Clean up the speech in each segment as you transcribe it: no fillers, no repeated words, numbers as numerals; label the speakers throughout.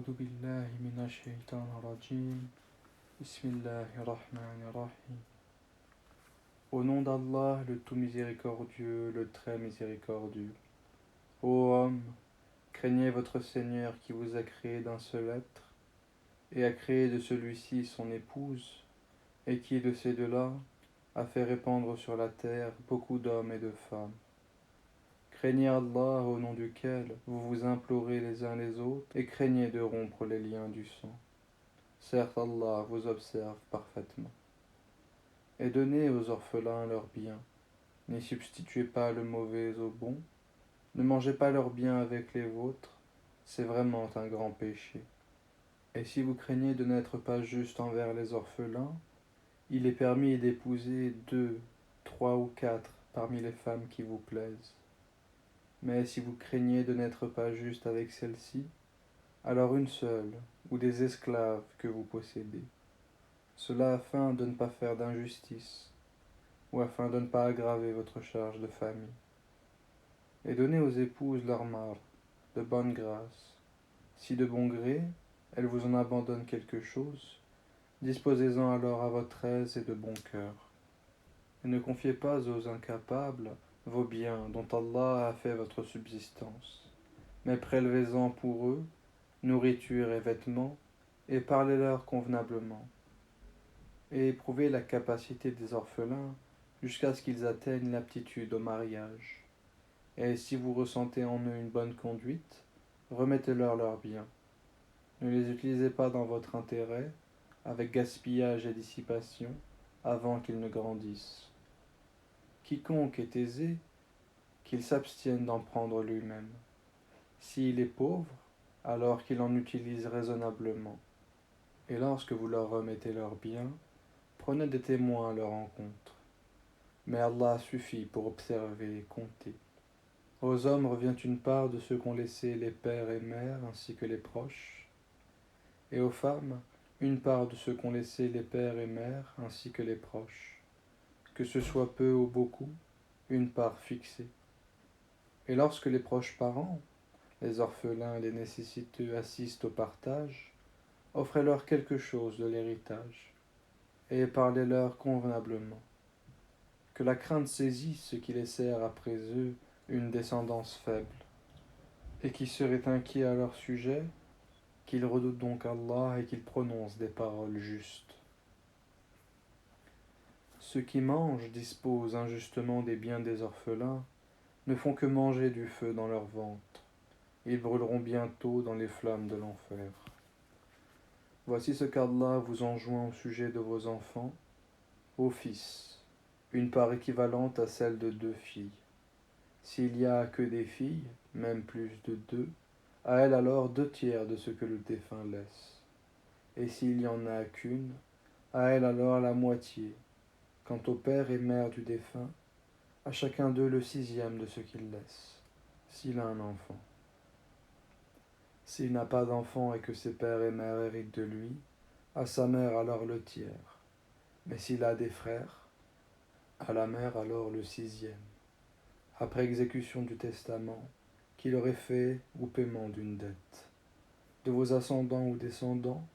Speaker 1: أعوذ بالله من الشيطان الرجيم. Bismillahirrahmanirrahim. Au nom d'Allah, le tout miséricordieux, le très miséricordieux. Ô homme, craignez votre Seigneur qui vous a créé d'un seul être, et a créé de celui-ci son épouse, et qui, de ces deux-là, a fait répandre sur la terre beaucoup d'hommes et de femmes. Craignez Allah au nom duquel vous vous implorez les uns les autres, et craignez de rompre les liens du sang. Certes, Allah vous observe parfaitement. Et donnez aux orphelins leurs biens. N'y substituez pas le mauvais au bon. Ne mangez pas leurs biens avec les vôtres. C'est vraiment un grand péché. Et si vous craignez de n'être pas juste envers les orphelins, il est permis d'épouser 2, 3 ou 4 parmi les femmes qui vous plaisent. Mais si vous craignez de n'être pas juste avec celles-ci, alors une seule, ou des esclaves que vous possédez. Cela afin de ne pas faire d'injustice, ou afin de ne pas aggraver votre charge de famille. Et donnez aux épouses leur marque, de bonne grâce. Si de bon gré, elles vous en abandonnent quelque chose, disposez-en alors à votre aise et de bon cœur. Et ne confiez pas aux incapables vos biens dont Allah a fait votre subsistance, mais prélevez-en pour eux nourriture et vêtements, et parlez-leur convenablement. Et éprouvez la capacité des orphelins jusqu'à ce qu'ils atteignent l'aptitude au mariage. Et si vous ressentez en eux une bonne conduite, remettez-leur leurs biens. Ne les utilisez pas dans votre intérêt, avec gaspillage et dissipation, avant qu'ils ne grandissent. Quiconque est aisé, qu'il s'abstienne d'en prendre lui-même. S'il est pauvre, alors qu'il en utilise raisonnablement. Et lorsque vous leur remettez leurs biens, prenez des témoins à leur encontre. Mais Allah suffit pour observer et compter. Aux hommes revient une part de ce qu'ont laissé les pères et mères ainsi que les proches, et aux femmes une part de ce qu'ont laissé les pères et mères ainsi que les proches, que ce soit peu ou beaucoup, une part fixée. Et lorsque les proches parents, les orphelins et les nécessiteux assistent au partage, offrez-leur quelque chose de l'héritage, et parlez-leur convenablement. Que la crainte saisisse ceux qui laissèrent après eux une descendance faible, et qui seraient inquiets à leur sujet, qu'ils redoutent donc Allah et qu'ils prononcent des paroles justes. Ceux qui mangent, disposent injustement des biens des orphelins, ne font que manger du feu dans leur ventre. Ils brûleront bientôt dans les flammes de l'enfer. Voici ce qu'Allah vous enjoint au sujet de vos enfants. Ô fils, une part équivalente à celle de 2 filles. S'il n'y a que des filles, même plus de 2, à elles alors 2/3 de ce que le défunt laisse. Et s'il n'y en a qu'une, à elle alors la moitié. Quant au père et mère du défunt, à chacun d'eux le 6e de ce qu'il laisse, s'il a un enfant. S'il n'a pas d'enfant et que ses pères et mères héritent de lui, à sa mère alors le 1/3. Mais s'il a des frères, à la mère alors le 6e, après exécution du testament, qu'il aurait fait ou paiement d'une dette. De vos ascendants ou descendants,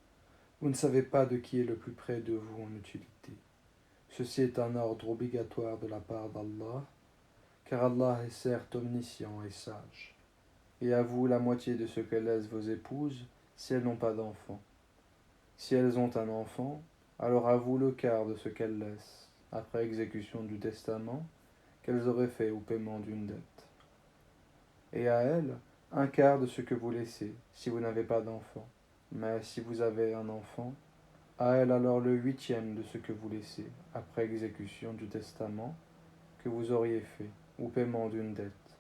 Speaker 1: vous ne savez pas de qui est le plus près de vous en utilité. Ceci est un ordre obligatoire de la part d'Allah, car Allah est certes omniscient et sage. Et à vous la moitié de ce que laissent vos épouses, si elles n'ont pas d'enfant. Si elles ont un enfant, alors à vous le quart de ce qu'elles laissent, après exécution du testament, qu'elles auraient fait au paiement d'une dette. Et à elles, un quart de ce que vous laissez, si vous n'avez pas d'enfant. Mais si vous avez un enfant, à elle alors le 8e de ce que vous laissez, après exécution du testament que vous auriez fait, ou paiement d'une dette.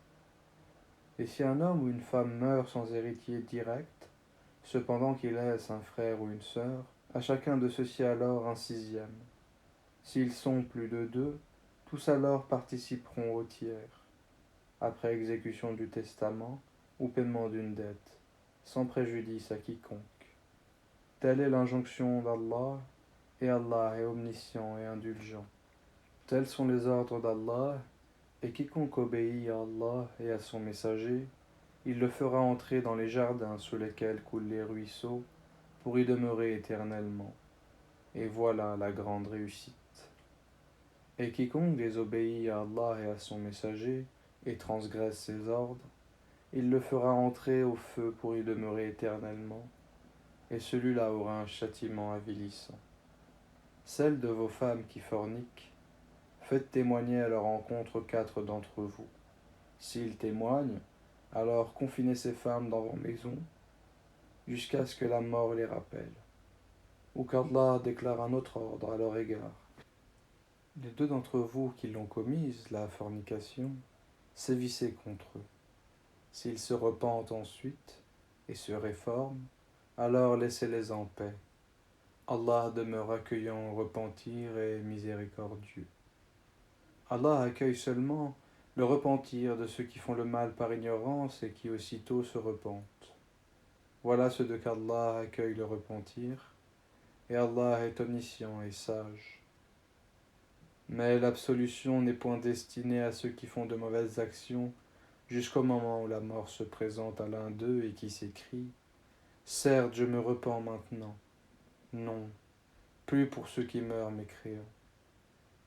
Speaker 1: Et si un homme ou une femme meurt sans héritier direct, cependant qu'il laisse un frère ou une sœur, à chacun de ceux-ci alors un 6e. S'ils sont plus de 2, tous alors participeront au tiers, après exécution du testament ou paiement d'une dette, sans préjudice à quiconque. Telle est l'injonction d'Allah, et Allah est omniscient et indulgent. Tels sont les ordres d'Allah, et quiconque obéit à Allah et à son messager Il le fera entrer dans les jardins sous lesquels coulent les ruisseaux pour y demeurer éternellement. Et voilà la grande réussite. Et quiconque désobéit à Allah et à son messager et transgresse ses ordres, il le fera entrer au feu pour y demeurer éternellement, et celui-là aura un châtiment avilissant. Celles de vos femmes qui forniquent, faites témoigner à leur encontre 4 d'entre vous. S'ils témoignent, alors confinez ces femmes dans vos maisons, jusqu'à ce que la mort les rappelle, ou qu'Allah déclare un autre ordre à leur égard. Les 2 d'entre vous qui l'ont commise, la fornication, sévissez contre eux. S'ils se repentent ensuite et se réforment, alors laissez-les en paix. Allah demeure accueillant au repentir et miséricordieux. Allah accueille seulement le repentir de ceux qui font le mal par ignorance et qui aussitôt se repentent. Voilà ce de qu'Allah accueille le repentir, et Allah est omniscient et sage. Mais l'absolution n'est point destinée à ceux qui font de mauvaises actions jusqu'au moment où la mort se présente à l'un d'eux et qui s'écrie « Certes, je me repens maintenant. » Non, plus pour ceux qui meurent mécréants.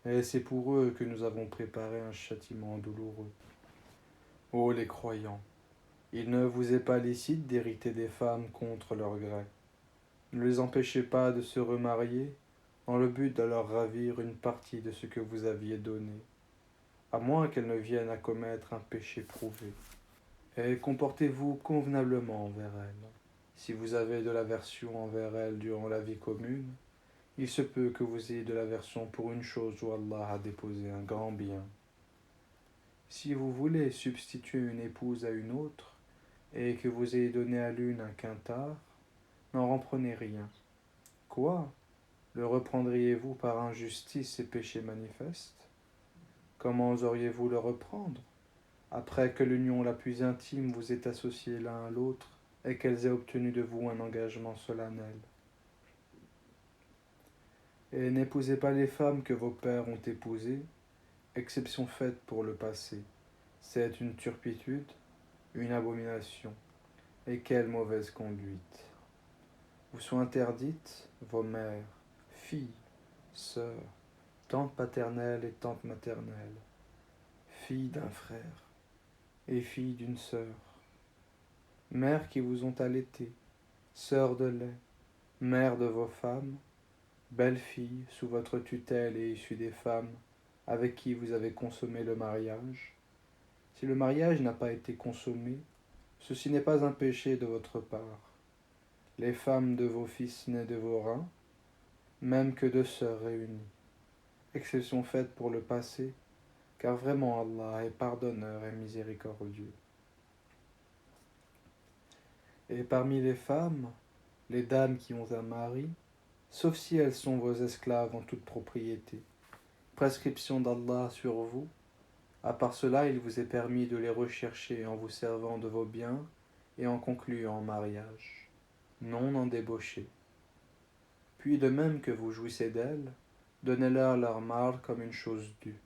Speaker 1: Et c'est pour eux que nous avons préparé un châtiment douloureux. Ô les croyants, il ne vous est pas licite d'hériter des femmes contre leur gré. Ne les empêchez pas de se remarier dans le but de leur ravir une partie de ce que vous aviez donné, à moins qu'elles ne viennent à commettre un péché prouvé. Et comportez-vous convenablement envers elles. Si vous avez de l'aversion envers elles durant la vie commune, il se peut que vous ayez de l'aversion pour une chose où Allah a déposé un grand bien. Si vous voulez substituer une épouse à une autre, et que vous ayez donné à l'une un quintard, n'en reprenez rien. Quoi? Le reprendriez-vous par injustice et péché manifeste? Comment oseriez-vous le reprendre, après que l'union la plus intime vous ait associés l'un à l'autre, et qu'elles aient obtenu de vous un engagement solennel? Et n'épousez pas les femmes que vos pères ont épousées, exception faite pour le passé. C'est une turpitude, une abomination, et quelle mauvaise conduite. Vous sont interdites vos mères, filles, sœurs, tantes paternelles et tantes maternelles, filles d'un frère et filles d'une sœur, mères qui vous ont allaitées, sœurs de lait, mères de vos femmes, belles-filles sous votre tutelle et issues des femmes avec qui vous avez consommé le mariage. Si le mariage n'a pas été consommé, ceci n'est pas un péché de votre part. Les femmes de vos fils nés de vos reins, même que 2 sœurs réunies. Exception faite pour le passé, car vraiment Allah est pardonneur et miséricordieux. Et parmi les femmes, les dames qui ont un mari, sauf si elles sont vos esclaves en toute propriété, prescription d'Allah sur vous, à part cela il vous est permis de les rechercher en vous servant de vos biens et en concluant en mariage, non en débauché. Puis de même que vous jouissez d'elles, donnez-leur leur mal comme une chose due.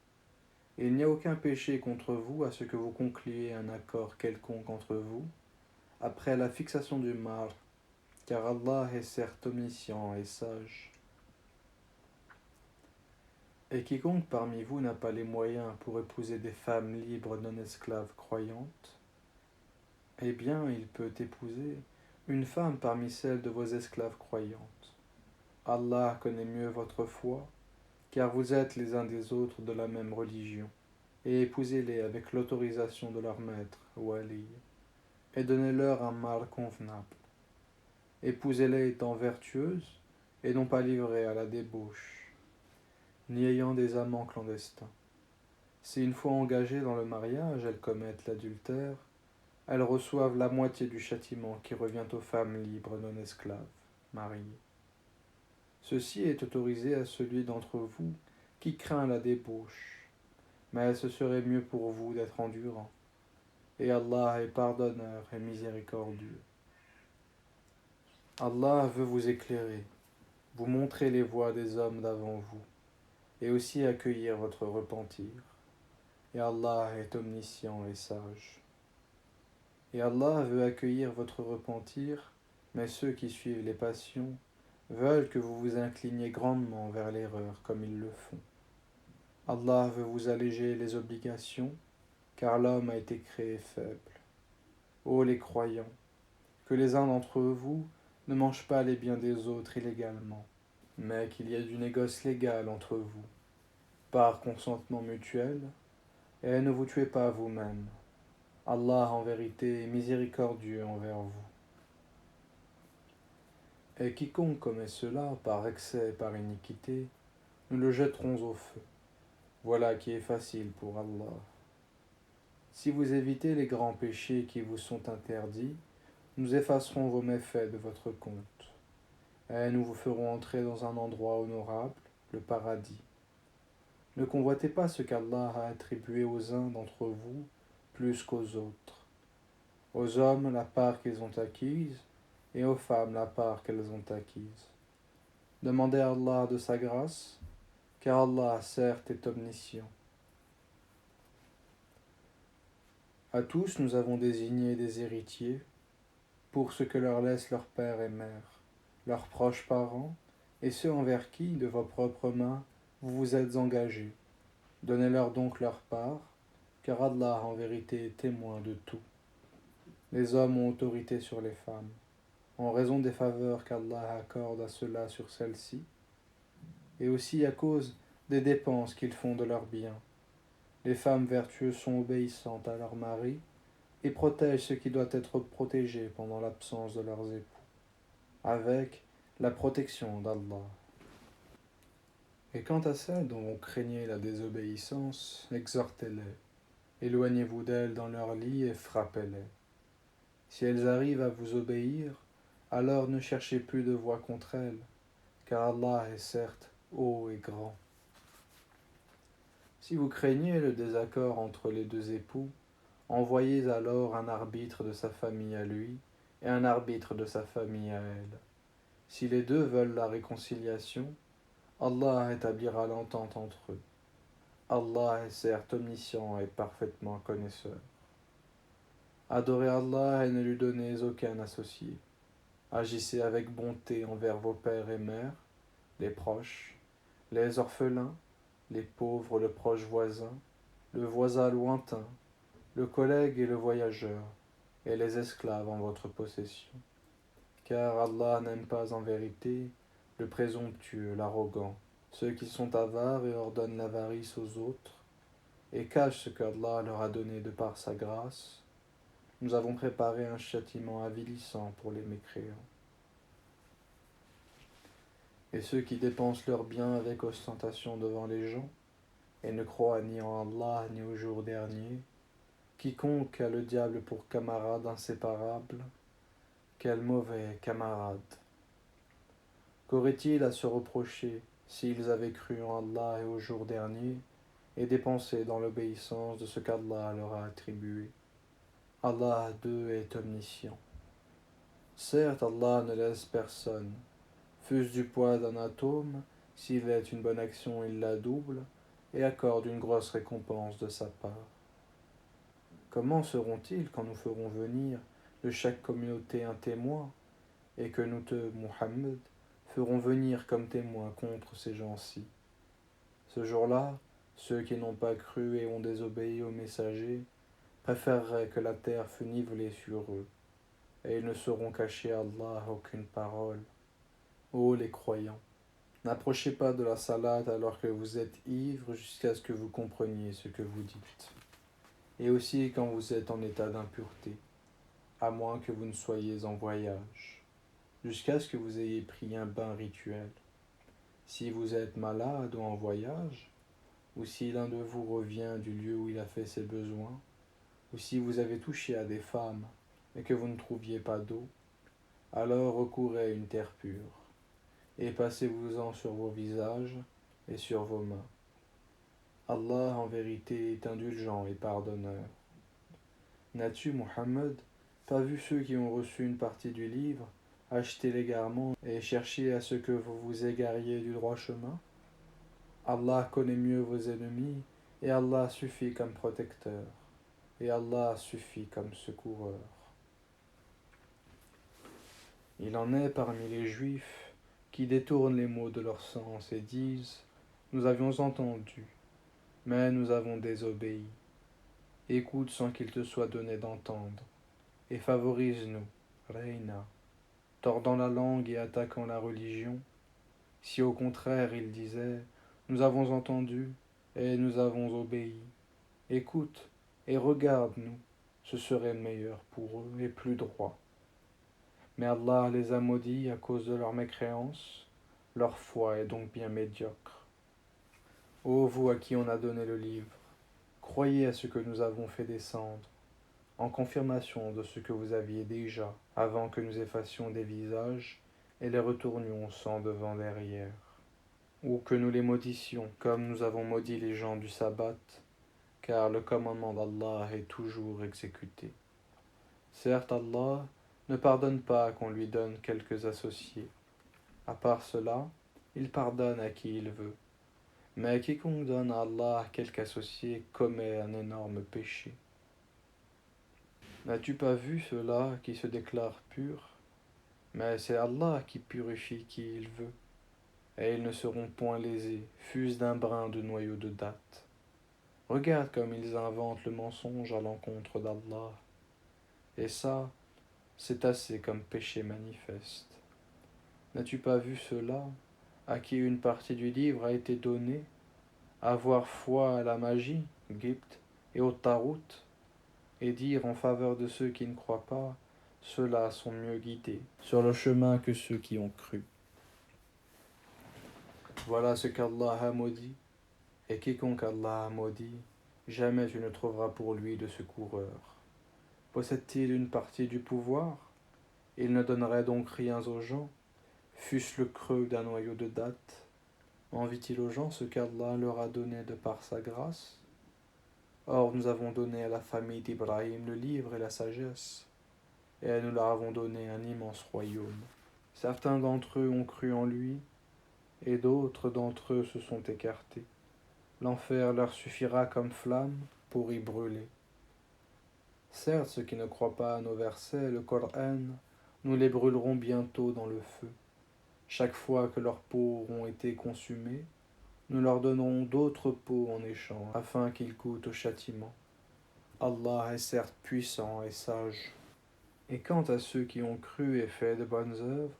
Speaker 1: Et il n'y a aucun péché contre vous à ce que vous concluiez un accord quelconque entre vous, après la fixation du mal, car Allah est certes omniscient et sage. Et quiconque parmi vous n'a pas les moyens pour épouser des femmes libres non esclaves croyantes, eh bien il peut épouser une femme parmi celles de vos esclaves croyantes. Allah connaît mieux votre foi, car vous êtes les uns des autres de la même religion, et épousez-les avec l'autorisation de leur maître, Wali, et donnez-leur un mal convenable. Épousez-les étant vertueuses, et non pas livrées à la débauche, ni ayant des amants clandestins. Si une fois engagées dans le mariage, elles commettent l'adultère, elles reçoivent la moitié du châtiment qui revient aux femmes libres non esclaves, mariées. Ceci est autorisé à celui d'entre vous qui craint la débauche, mais ce serait mieux pour vous d'être endurant, et Allah est pardonneur et miséricordieux. Allah veut vous éclairer, vous montrer les voies des hommes d'avant vous, et aussi accueillir votre repentir. Et Allah est omniscient et sage. Et Allah veut accueillir votre repentir, mais ceux qui suivent les passions veulent que vous vous incliniez grandement vers l'erreur comme ils le font. Allah veut vous alléger les obligations, car l'homme a été créé faible. Ô les croyants, que les uns d'entre vous ne mangent pas les biens des autres illégalement, mais qu'il y ait du négoce légal entre vous, par consentement mutuel, et ne vous tuez pas vous-même. Allah en vérité est miséricordieux envers vous. Et quiconque commet cela par excès et par iniquité, nous le jetterons au feu. Voilà qui est facile pour Allah. Si vous évitez les grands péchés qui vous sont interdits, nous effacerons vos méfaits de votre compte. Et nous vous ferons entrer dans un endroit honorable, le paradis. Ne convoitez pas ce qu'Allah a attribué aux uns d'entre vous plus qu'aux autres. Aux hommes la part qu'ils ont acquise, et aux femmes la part qu'elles ont acquise. Demandez à Allah de sa grâce, car Allah certes est omniscient. À tous nous avons désigné des héritiers pour ce que leur laissent leur père et mère, leurs proches parents, et ceux envers qui, de vos propres mains, vous vous êtes engagés. Donnez-leur donc leur part, car Allah en vérité est témoin de tout. Les hommes ont autorité sur les femmes, en raison des faveurs qu'Allah accorde à ceux-là sur celles-ci, et aussi à cause des dépenses qu'ils font de leurs biens. Les femmes vertueuses sont obéissantes à leurs maris et protègent ce qui doit être protégé pendant l'absence de leurs époux, avec la protection d'Allah. Et quant à celles dont vous craignez la désobéissance, exhortez-les, éloignez-vous d'elles dans leur lit et frappez-les. Si elles arrivent à vous obéir, alors ne cherchez plus de voix contre elles, car Allah est certes haut et grand. Si vous craignez le désaccord entre les deux époux, envoyez alors un arbitre de sa famille à lui et un arbitre de sa famille à elle. Si les deux veulent la réconciliation, Allah établira l'entente entre eux. Allah est certes omniscient et parfaitement connaisseur. Adorez Allah et ne lui donnez aucun associé. Agissez avec bonté envers vos pères et mères, les proches, les orphelins, les pauvres, le proche voisin, le voisin lointain, le collègue et le voyageur, et les esclaves en votre possession. Car Allah n'aime pas en vérité le présomptueux, l'arrogant, ceux qui sont avares et ordonnent l'avarice aux autres, et cachent ce qu'Allah leur a donné de par sa grâce. Nous avons préparé un châtiment avilissant pour les mécréants. Et ceux qui dépensent leurs biens avec ostentation devant les gens, et ne croient ni en Allah ni au jour dernier, quiconque a le diable pour camarade inséparable, quel mauvais camarade! Qu'aurait-il à se reprocher s'ils avaient cru en Allah et au jour dernier, et dépensé dans l'obéissance de ce qu'Allah leur a attribué? Allah d'eux est omniscient. Certes, Allah ne laisse personne, fût-ce du poids d'un atome, s'il est une bonne action, il la double, et accorde une grosse récompense de sa part. Comment seront-ils quand nous ferons venir de chaque communauté un témoin, et que nous te, Muhammad, ferons venir comme témoin contre ces gens-ci? Ce jour-là, ceux qui n'ont pas cru et ont désobéi aux messagers préféreraient que la terre fût nivelée sur eux, et ils ne sauront cacher à Allah aucune parole. Ô les croyants, n'approchez pas de la salade alors que vous êtes ivres jusqu'à ce que vous compreniez ce que vous dites, et aussi quand vous êtes en état d'impureté, à moins que vous ne soyez en voyage, jusqu'à ce que vous ayez pris un bain rituel. Si vous êtes malade ou en voyage, ou si l'un de vous revient du lieu où il a fait ses besoins, ou si vous avez touché à des femmes et que vous ne trouviez pas d'eau, alors recourez à une terre pure, et passez-vous-en sur vos visages et sur vos mains. Allah en vérité est indulgent et pardonneur. N'as-tu, Muhammad, pas vu ceux qui ont reçu une partie du livre, acheter l'égarement et chercher à ce que vous vous égariez du droit chemin? Allah connaît mieux vos ennemis, et Allah suffit comme protecteur, et Allah suffit comme secoureur. Il en est parmi les Juifs qui détournent les mots de leur sens et disent « Nous avions entendu, mais nous avons désobéi. Écoute sans qu'il te soit donné d'entendre, et favorise-nous, Reina, tordant la langue et attaquant la religion. Si au contraire ils disaient « Nous avons entendu, et nous avons obéi. Écoute et regarde-nous, ce serait meilleur pour eux et plus droit. » Mais Allah les a maudits à cause de leur mécréance, leur foi est donc bien médiocre. Ô vous à qui on a donné le livre, croyez à ce que nous avons fait descendre, en confirmation de ce que vous aviez déjà, avant que nous effacions des visages et les retournions sans devant derrière, ou que nous les maudissions comme nous avons maudit les gens du sabbat, car le commandement d'Allah est toujours exécuté. Certes, Allah ne pardonne pas qu'on lui donne quelques associés. À part cela, il pardonne à qui il veut. Mais quiconque donne à Allah quelque associé commet un énorme péché. N'as-tu pas vu ceux-là qui se déclarent purs? Mais c'est Allah qui purifie qui il veut, et ils ne seront point lésés, fût-ce d'un brin de noyau de date. Regarde comme ils inventent le mensonge à l'encontre d'Allah. Et ça, c'est assez comme péché manifeste. N'as-tu pas vu ceux-là, à qui une partie du livre a été donnée, avoir foi à la magie, Gypte, et au Tarout, et dire en faveur de ceux qui ne croient pas, ceux-là sont mieux guidés sur le chemin que ceux qui ont cru. Voilà ce qu'Allah a maudit, et quiconque Allah a maudit, jamais tu ne trouveras pour lui de secoureur. Possède-t-il une partie du pouvoir? Il ne donnerait donc rien aux gens, fût-ce le creux d'un noyau de date. Envie-t-il aux gens ce qu'Allah leur a donné de par sa grâce? Or nous avons donné à la famille d'Ibrahim le livre et la sagesse, et nous leur avons donné un immense royaume. Certains d'entre eux ont cru en lui, et d'autres d'entre eux se sont écartés. L'enfer leur suffira comme flamme pour y brûler. Certes, ceux qui ne croient pas à nos versets, le Coran, nous les brûlerons bientôt dans le feu. Chaque fois que leurs peaux auront été consumées, nous leur donnerons d'autres peaux en échange, afin qu'ils goûtent au châtiment. Allah est certes puissant et sage. Et quant à ceux qui ont cru et fait de bonnes œuvres,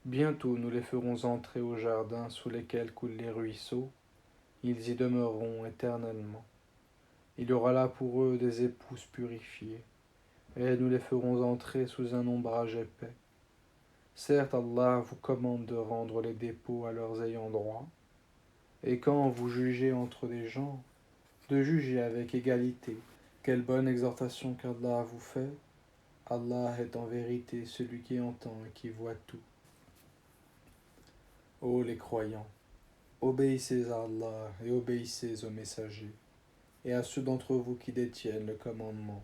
Speaker 1: bientôt nous les ferons entrer au jardin sous lesquels coulent les ruisseaux, ils y demeureront éternellement. Il y aura là pour eux des épouses purifiées, et nous les ferons entrer sous un ombrage épais. Certes, Allah vous commande de rendre les dépôts à leurs ayants droit, et quand vous jugez entre des gens, de juger avec égalité. Quelle bonne exhortation qu'Allah vous fait. Allah est en vérité celui qui entend et qui voit tout. Ô les croyants, obéissez à Allah et obéissez aux messagers, et à ceux d'entre vous qui détiennent le commandement.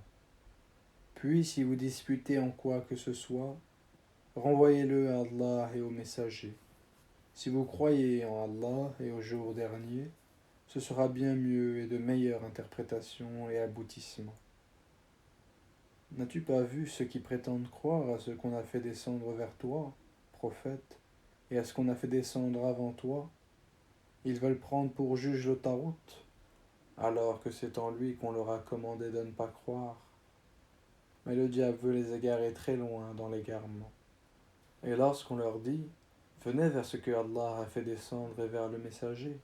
Speaker 1: Puis, si vous disputez en quoi que ce soit, renvoyez-le à Allah et aux messagers. Si vous croyez en Allah et au jour dernier, ce sera bien mieux et de meilleure interprétation et aboutissement. N'as-tu pas vu ceux qui prétendent croire à ce qu'on a fait descendre vers toi, prophète, et à ce qu'on a fait descendre avant toi? Ils veulent prendre pour juge le Tarout, alors que c'est en lui qu'on leur a commandé de ne pas croire. Mais le diable veut les égarer très loin dans l'égarement. Et lorsqu'on leur dit « Venez vers ce que Allah a fait descendre et vers le messager »,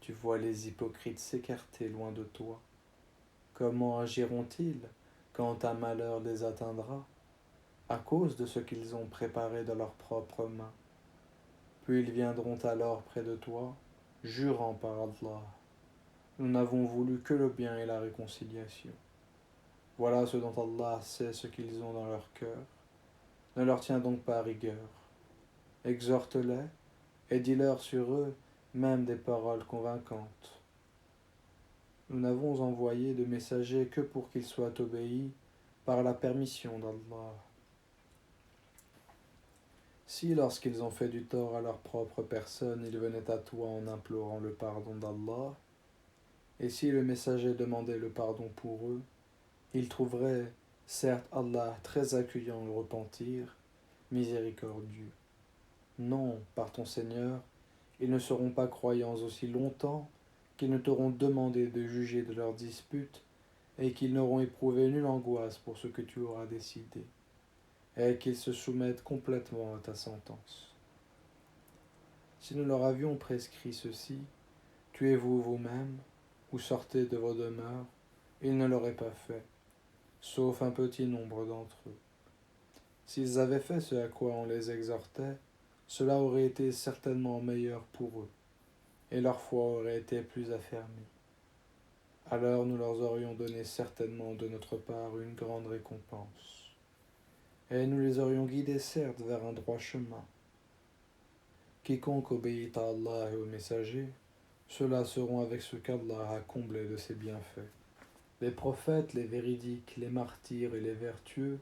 Speaker 1: tu vois les hypocrites s'écarter loin de toi. Comment agiront-ils quand un malheur les atteindra, à cause de ce qu'ils ont préparé de leurs propres mains? Puis ils viendront alors près de toi, jurant par Allah. Nous n'avons voulu que le bien et la réconciliation. Voilà ce dont Allah sait ce qu'ils ont dans leur cœur. Ne leur tiens donc pas rigueur. Exhorte-les et dis-leur sur eux même des paroles convaincantes. Nous n'avons envoyé de messagers que pour qu'ils soient obéis par la permission d'Allah. Si lorsqu'ils ont fait du tort à leur propre personne, ils venaient à toi en implorant le pardon d'Allah, et si le messager demandait le pardon pour eux, ils trouveraient, certes Allah très accueillant le repentir, miséricordieux. Non, par ton Seigneur, ils ne seront pas croyants aussi longtemps qu'ils ne t'auront demandé de juger de leurs disputes et qu'ils n'auront éprouvé nulle angoisse pour ce que tu auras décidé, et qu'ils se soumettent complètement à ta sentence. Si nous leur avions prescrit ceci, tuez-vous vous-même ou sortez de vos demeures, ils ne l'auraient pas fait, sauf un petit nombre d'entre eux. S'ils avaient fait ce à quoi on les exhortait, cela aurait été certainement meilleur pour eux, et leur foi aurait été plus affermie. Alors nous leur aurions donné certainement de notre part une grande récompense, et nous les aurions guidés certes vers un droit chemin. Quiconque obéit à Allah et aux messagers, ceux-là seront avec ce qu'Allah a comblé de ses bienfaits. Les prophètes, les véridiques, les martyrs et les vertueux,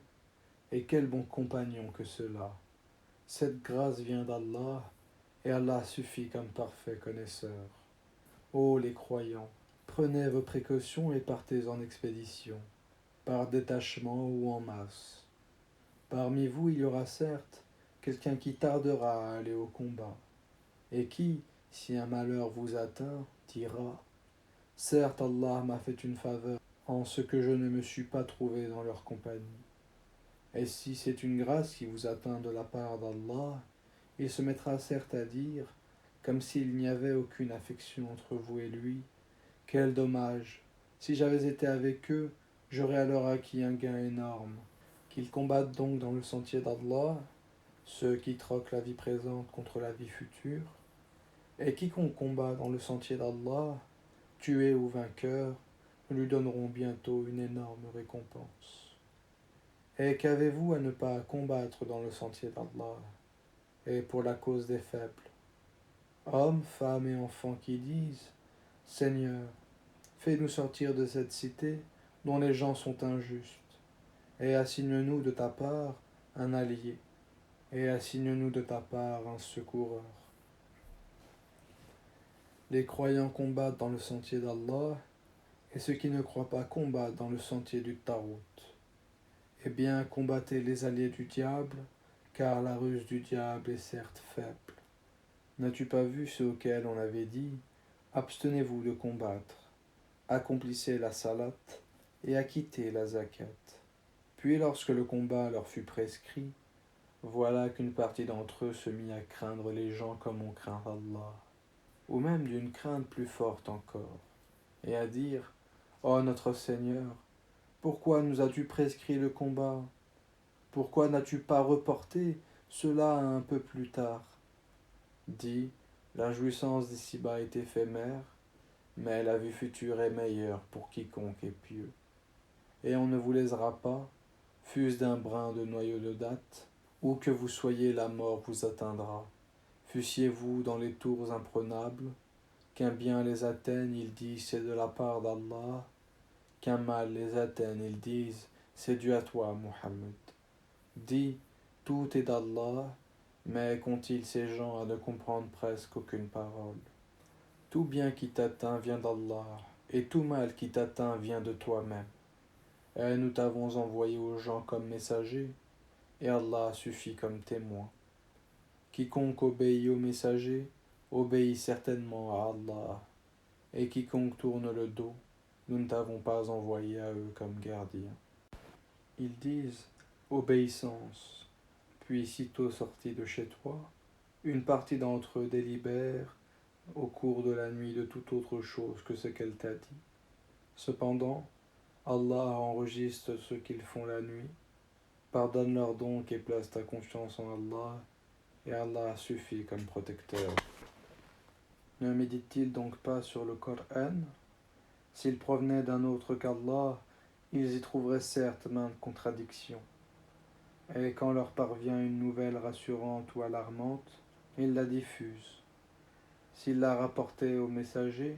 Speaker 1: et quels bons compagnons que ceux-là. Cette grâce vient d'Allah, et Allah suffit comme parfait connaisseur. Ô les croyants, prenez vos précautions et partez en expédition, par détachement ou en masse. Parmi vous, il y aura certes quelqu'un qui tardera à aller au combat, et qui, si un malheur vous atteint, dira « Certes, Allah m'a fait une faveur en ce que je ne me suis pas trouvé dans leur compagnie. » Et si c'est une grâce qui vous atteint de la part d'Allah, il se mettra certes à dire, comme s'il n'y avait aucune affection entre vous et lui, « Quel dommage! Si j'avais été avec eux, j'aurais alors acquis un gain énorme. » Qu'ils combattent donc dans le sentier d'Allah, ceux qui troquent la vie présente contre la vie future, et quiconque combat dans le sentier d'Allah, tué ou vainqueur, nous lui donnerons bientôt une énorme récompense. Et qu'avez-vous à ne pas combattre dans le sentier d'Allah, et pour la cause des faibles? Hommes, femmes et enfants qui disent « Seigneur, fais-nous sortir de cette cité dont les gens sont injustes, et assigne-nous de ta part un allié, et assigne-nous de ta part un secoureur. » Les croyants combattent dans le sentier d'Allah, et ceux qui ne croient pas combattent dans le sentier du Tarout. Eh bien, combattez les alliés du diable, car la ruse du diable est certes faible. N'as-tu pas vu ceux auxquels on avait dit « Abstenez-vous de combattre, accomplissez la salat et acquittez la zakat. » Puis lorsque le combat leur fut prescrit, voilà qu'une partie d'entre eux se mit à craindre les gens comme on craint Allah, ou même d'une crainte plus forte encore, et à dire « Ô notre Seigneur, pourquoi nous as-tu prescrit le combat? Pourquoi n'as-tu pas reporté cela un peu plus tard? » Dis, la jouissance d'ici-bas est éphémère, mais la vie future est meilleure pour quiconque est pieux. Et on ne vous lésera pas, fût-ce d'un brin de noyau de datte, où que vous soyez, la mort vous atteindra. Fussiez-vous dans les tours imprenables, qu'un bien les atteigne, ils disent c'est de la part d'Allah, qu'un mal les atteigne, ils disent c'est dû à toi, Muhammad. Dis, tout est d'Allah, mais qu'ont-ils ces gens à ne comprendre presque aucune parole? Tout bien qui t'atteint vient d'Allah, et tout mal qui t'atteint vient de toi-même. Et nous t'avons envoyé aux gens comme messagers, et Allah suffit comme témoin. Quiconque obéit aux messagers, obéit certainement à Allah, et quiconque tourne le dos, nous ne t'avons pas envoyé à eux comme gardiens. Ils disent obéissance, puis sitôt sortis de chez toi, une partie d'entre eux délibère au cours de la nuit de toute autre chose que ce qu'elle t'a dit. Cependant, Allah enregistre ce qu'ils font la nuit. Pardonne-leur donc et place ta confiance en Allah, et Allah suffit comme protecteur. Ne médite-t-il donc pas sur le Coran? S'il provenait d'un autre qu'Allah, ils y trouveraient certes maintes contradictions. Et quand leur parvient une nouvelle rassurante ou alarmante, ils la diffusent. S'il l'a rapportait aux messagers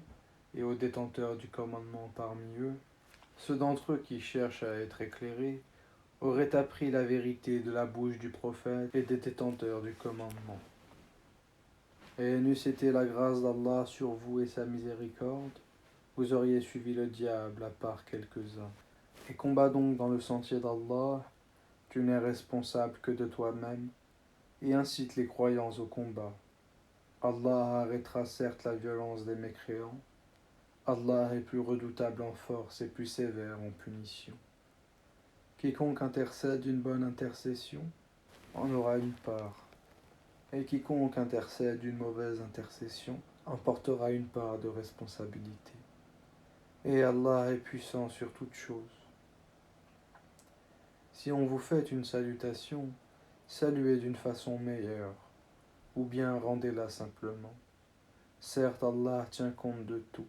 Speaker 1: et aux détenteurs du commandement parmi eux, ceux d'entre eux qui cherchent à être éclairés auraient appris la vérité de la bouche du prophète et des détenteurs du commandement. Et n'eût été la grâce d'Allah sur vous et sa miséricorde, vous auriez suivi le diable à part quelques-uns. Et combat donc dans le sentier d'Allah, tu n'es responsable que de toi-même, et incite les croyants au combat. Allah arrêtera certes la violence des mécréants. Allah est plus redoutable en force et plus sévère en punition. Quiconque intercède d'une bonne intercession en aura une part, et quiconque intercède d'une mauvaise intercession en portera une part de responsabilité. Et Allah est puissant sur toutes choses. Si on vous fait une salutation, saluez d'une façon meilleure, ou bien rendez-la simplement. Certes, Allah tient compte de tout.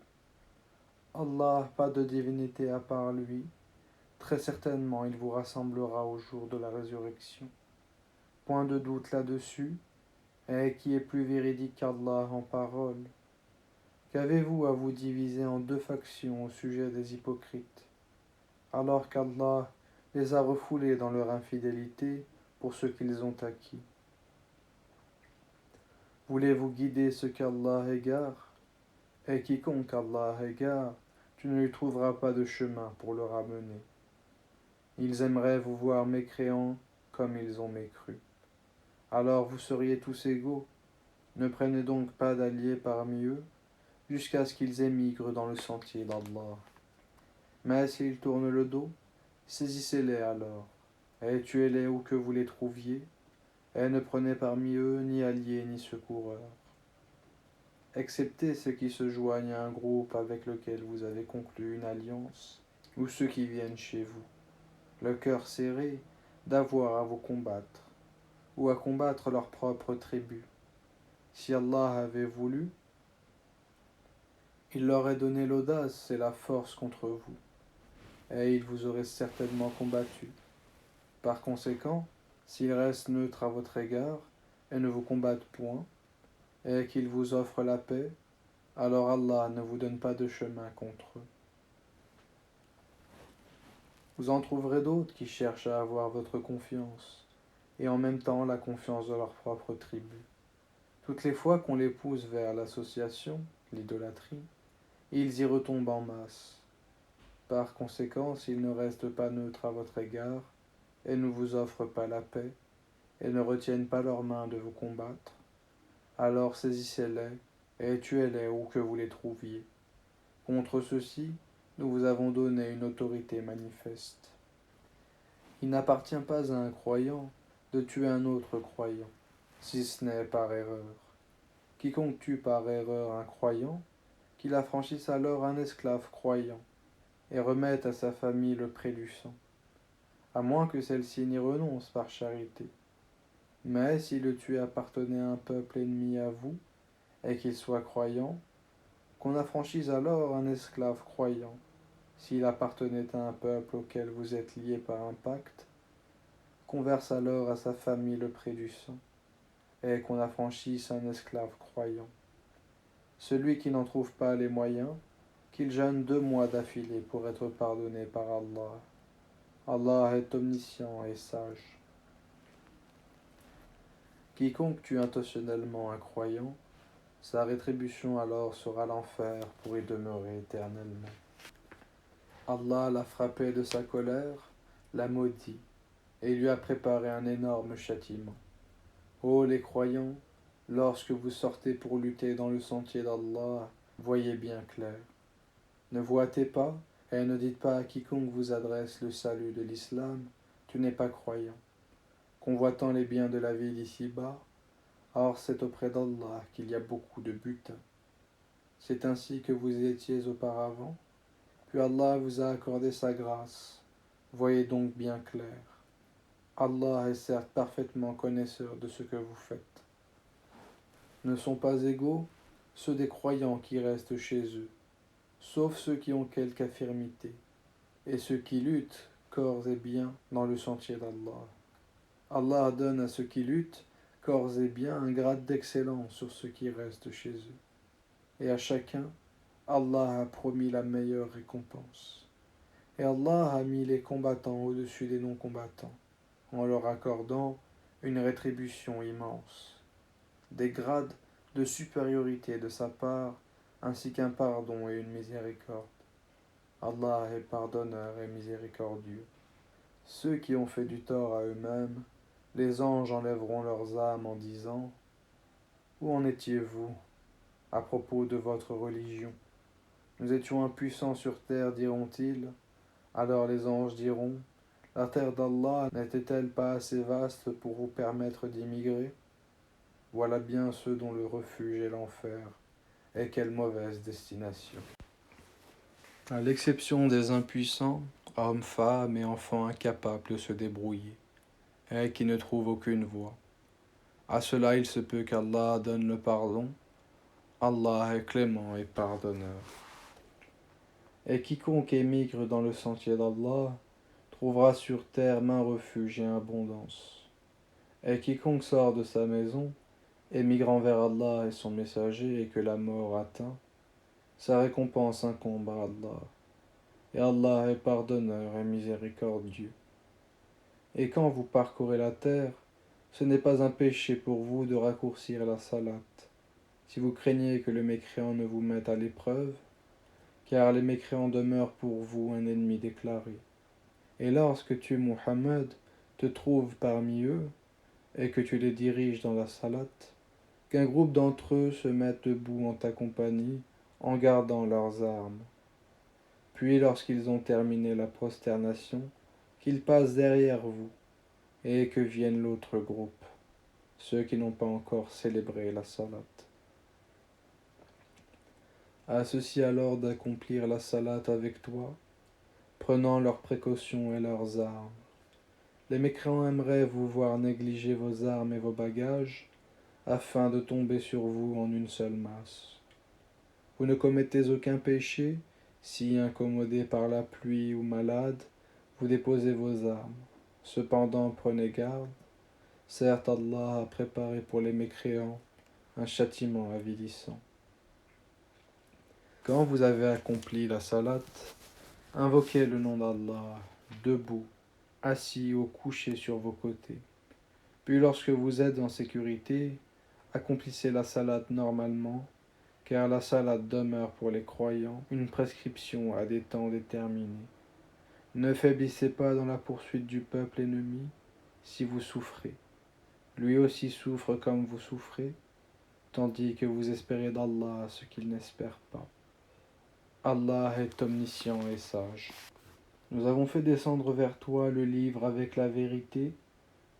Speaker 1: Allah, pas de divinité à part lui. Très certainement, il vous rassemblera au jour de la résurrection. Point de doute là-dessus. Et qui est plus véridique qu'Allah en parole? Qu'avez-vous à vous diviser en deux factions au sujet des hypocrites, alors qu'Allah les a refoulés dans leur infidélité pour ce qu'ils ont acquis? Voulez-vous guider ce qu'Allah égare? Et quiconque Allah égare, tu ne lui trouveras pas de chemin pour le ramener. Ils aimeraient vous voir mécréants comme ils ont mécru. Alors vous seriez tous égaux. Ne prenez donc pas d'alliés parmi eux, jusqu'à ce qu'ils émigrent dans le sentier d'Allah. Mais s'ils tournent le dos, saisissez-les alors, et tuez-les où que vous les trouviez, et ne prenez parmi eux ni alliés ni secoureurs. Excepté ceux qui se joignent à un groupe avec lequel vous avez conclu une alliance, ou ceux qui viennent chez vous, le cœur serré d'avoir à vous combattre, ou à combattre leur propre tribu. Si Allah avait voulu, il leur aurait donné l'audace et la force contre vous, et ils vous auraient certainement combattu. Par conséquent, s'ils restent neutres à votre égard et ne vous combattent point, et qu'ils vous offrent la paix, alors Allah ne vous donne pas de chemin contre eux. Vous en trouverez d'autres qui cherchent à avoir votre confiance, et en même temps la confiance de leur propre tribu. Toutes les fois qu'on les pousse vers l'association, l'idolâtrie, ils y retombent en masse. Par conséquent, s'ils ne restent pas neutres à votre égard, et ne vous offrent pas la paix, et ne retiennent pas leurs mains de vous combattre, alors saisissez-les et tuez-les où que vous les trouviez. Contre ceux-ci, nous vous avons donné une autorité manifeste. Il n'appartient pas à un croyant de tuer un autre croyant, si ce n'est par erreur. Quiconque tue par erreur un croyant, qu'il affranchisse alors un esclave croyant, et remette à sa famille le prix du sang, à moins que celle-ci n'y renonce par charité. Mais si le tué appartenait à un peuple ennemi à vous, et qu'il soit croyant, qu'on affranchisse alors un esclave croyant, s'il appartenait à un peuple auquel vous êtes liés par un pacte, qu'on verse alors à sa famille le prix du sang, et qu'on affranchisse un esclave croyant. Celui qui n'en trouve pas les moyens, qu'il jeûne 2 mois d'affilée pour être pardonné par Allah. Allah est omniscient et sage. Quiconque tue intentionnellement un croyant, sa rétribution alors sera l'enfer pour y demeurer éternellement. Allah l'a frappé de sa colère, l'a maudit, et lui a préparé un énorme châtiment. Ô les croyants, lorsque vous sortez pour lutter dans le sentier d'Allah, voyez bien clair. Ne vous hâtez pas, et ne dites pas à quiconque vous adresse le salut de l'islam, tu n'es pas croyant. Convoitant les biens de la vie d'ici-bas, or c'est auprès d'Allah qu'il y a beaucoup de butin. C'est ainsi que vous étiez auparavant, puis Allah vous a accordé sa grâce. Voyez donc bien clair. Allah est certes parfaitement connaisseur de ce que vous faites. Ne sont pas égaux ceux des croyants qui restent chez eux, sauf ceux qui ont quelque infirmité, et ceux qui luttent corps et biens dans le sentier d'Allah. Allah donne à ceux qui luttent corps et biens un grade d'excellence sur ceux qui restent chez eux. Et à chacun, Allah a promis la meilleure récompense. Et Allah a mis les combattants au-dessus des non-combattants, en leur accordant une rétribution immense, des grades de supériorité de sa part, ainsi qu'un pardon et une miséricorde. Allah est pardonneur et miséricordieux. Ceux qui ont fait du tort à eux-mêmes les anges enlèveront leurs âmes en disant : Où en étiez-vous à propos de votre religion ? Nous étions impuissants sur terre, diront-ils. Alors les anges diront : La terre d'Allah n'était-elle pas assez vaste pour vous permettre d'immigrer ? Voilà bien ceux dont le refuge est l'enfer. Et quelle mauvaise destination. À l'exception des impuissants, hommes, femmes et enfants incapables de se débrouiller, et qui ne trouvent aucune voie. À cela il se peut qu'Allah donne le pardon. Allah est clément et pardonneur. Et quiconque émigre dans le sentier d'Allah trouvera sur terre maint refuge et abondance. Et quiconque sort de sa maison, émigrant vers Allah et son messager, et que la mort atteint, sa récompense incombe à Allah. Et Allah est pardonneur et miséricordieux. Et quand vous parcourez la terre, ce n'est pas un péché pour vous de raccourcir la salate, si vous craignez que le mécréant ne vous mette à l'épreuve, car les mécréants demeurent pour vous un ennemi déclaré. Et lorsque tu, Muhammad, te trouves parmi eux, et que tu les diriges dans la salate, qu'un groupe d'entre eux se mette debout en ta compagnie, en gardant leurs armes. Puis lorsqu'ils ont terminé la prosternation, qu'ils passent derrière vous, et que vienne l'autre groupe, ceux qui n'ont pas encore célébré la salate. À ceux-ci alors d'accomplir la salate avec toi, prenant leurs précautions et leurs armes. Les mécréants aimeraient vous voir négliger vos armes et vos bagages, afin de tomber sur vous en une seule masse. Vous ne commettez aucun péché, si, incommodé par la pluie ou malade, vous déposez vos armes. Cependant, prenez garde. Certes, Allah a préparé pour les mécréants un châtiment avilissant. Quand vous avez accompli la salate, invoquez le nom d'Allah, debout, assis ou couché sur vos côtés. Puis lorsque vous êtes en sécurité, accomplissez la salate normalement, car la salate demeure pour les croyants une prescription à des temps déterminés. Ne faiblissez pas dans la poursuite du peuple ennemi si vous souffrez. Lui aussi souffre comme vous souffrez, tandis que vous espérez d'Allah ce qu'il n'espère pas. Allah est omniscient et sage. Nous avons fait descendre vers toi le livre avec la vérité,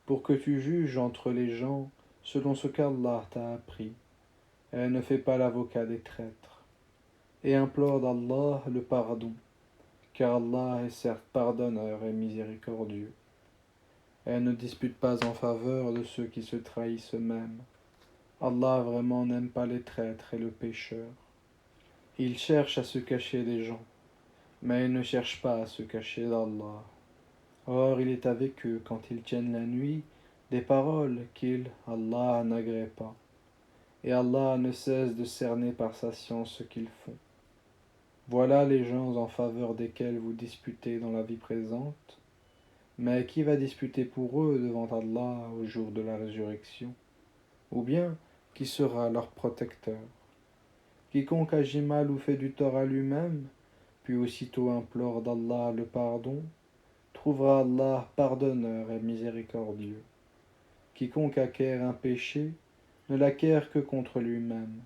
Speaker 1: pour que tu juges entre les gens selon ce qu'Allah t'a appris. Et ne fais pas l'avocat des traîtres. Et implore d'Allah le pardon, car Allah est certes pardonneur et miséricordieux. Et ne dispute pas en faveur de ceux qui se trahissent eux-mêmes. Allah vraiment n'aime pas les traîtres et le pécheur. Il cherche à se cacher des gens, mais il ne cherche pas à se cacher d'Allah. Or, il est avec eux quand ils tiennent la nuit des paroles qu'il, Allah, n'agrée pas. Et Allah ne cesse de cerner par sa science ce qu'ils font. Voilà les gens en faveur desquels vous disputez dans la vie présente, mais qui va disputer pour eux devant Allah au jour de la résurrection? Ou bien, qui sera leur protecteur? Quiconque agit mal ou fait du tort à lui-même, puis aussitôt implore d'Allah le pardon, trouvera Allah pardonneur et miséricordieux. Quiconque acquiert un péché ne l'acquiert que contre lui-même,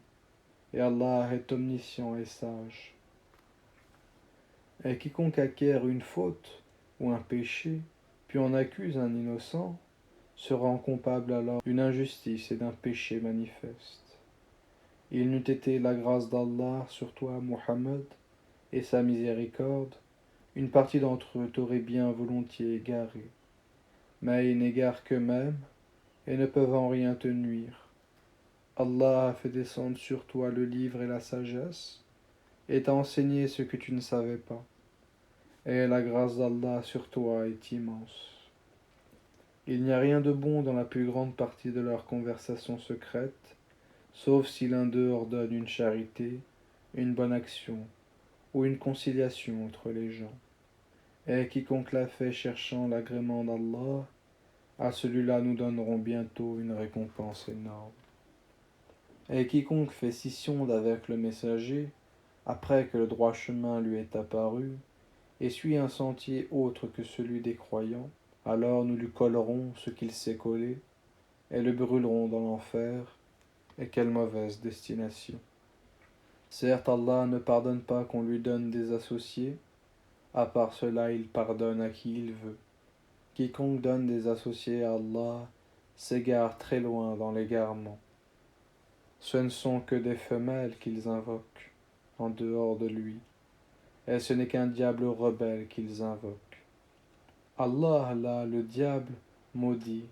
Speaker 1: et Allah est omniscient et sage. Et quiconque acquiert une faute ou un péché, puis en accuse un innocent, se rend coupable alors d'une injustice et d'un péché manifeste. Il n'eût été la grâce d'Allah sur toi, Muhammad, et sa miséricorde, une partie d'entre eux t'aurait bien volontiers égaré. Mais ils n'égarent qu'eux-mêmes, et ne peuvent en rien te nuire. Allah a fait descendre sur toi le livre et la sagesse, et t'a enseigné ce que tu ne savais pas. Et la grâce d'Allah sur toi est immense. Il n'y a rien de bon dans la plus grande partie de leur conversation secrète, sauf si l'un d'eux ordonne une charité, une bonne action, ou une conciliation entre les gens. Et quiconque l'a fait cherchant l'agrément d'Allah, à celui-là nous donnerons bientôt une récompense énorme. Et quiconque fait scission avec le messager, après que le droit chemin lui est apparu, et suit un sentier autre que celui des croyants, Alors nous lui collerons ce qu'il s'est collé, et le brûlerons dans l'enfer, et quelle mauvaise destination. Certes, Allah ne pardonne pas qu'on lui donne des associés, à part cela il pardonne à qui il veut. Quiconque donne des associés à Allah s'égare très loin dans l'égarement. Ce ne sont que des femelles qu'ils invoquent, en dehors de lui, et ce n'est qu'un diable rebelle qu'ils invoquent. Allah, là, le diable, maudit,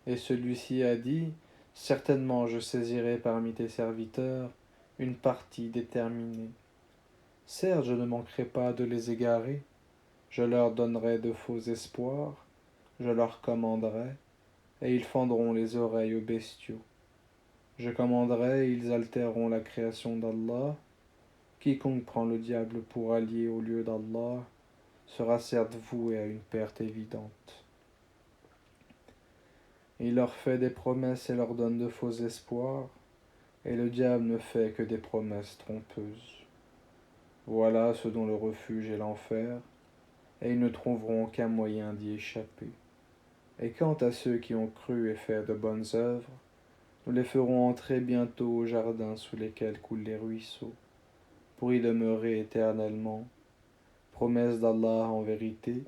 Speaker 1: et celui-ci a dit, certainement je saisirai parmi tes serviteurs une partie déterminée. Certes, je ne manquerai pas de les égarer, je leur donnerai de faux espoirs, je leur commanderai, et ils fendront les oreilles aux bestiaux. Je commanderai et ils altéreront la création d'Allah. Quiconque prend le diable pour allié au lieu d'Allah sera certes voué à une perte évidente. Il leur fait des promesses et leur donne de faux espoirs, et le diable ne fait que des promesses trompeuses. Voilà ce dont le refuge est l'enfer, et ils ne trouveront aucun moyen d'y échapper. Et quant à ceux qui ont cru et fait de bonnes œuvres, nous les ferons entrer bientôt au jardin sous lesquels coulent les ruisseaux, pour y demeurer éternellement. Promesse d'Allah en vérité,